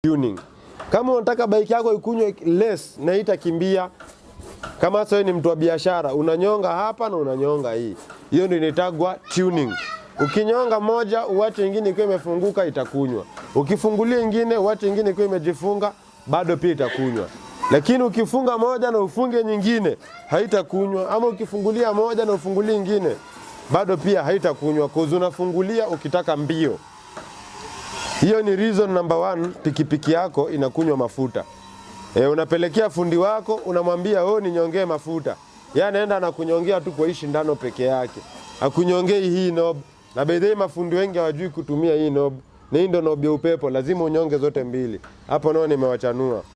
tuning. Kama unataka bike yako ikunywe less na itakimbia, kama sasa ni mtu wa biashara, unanyonga hapa na unanyonga hii. Hiyo ndio inaitwa tuning. Ukinyonga moja, uache nyingine ikiwa imefunguka itakunywa. Ukifungulia nyingine, uache nyingine ikiwa imejifunga, bado pia itakunywa. Lakini ukifunga moja na ufunge nyingine, haitakunywa. Ama ukifungulia moja na ufungulie nyingine, bado pia haitakunywa. Kwa sababu unafungulia ukitaka mbio. Hiyo ni reason number 1, pikipiki yako inakunywa mafuta. Unapelekea fundi wako, unamwambia wewe ninyongee mafuta. Yeye anaenda na kunyongea tu kwa hii shindano peke yake. Hakunyongei hii knob. Na baadaye mafundi wengi hawajui kutumia hii knob. Na hii ndio knob ya upepo, lazima unyonge zote mbili. Hapo nao nimewachanua.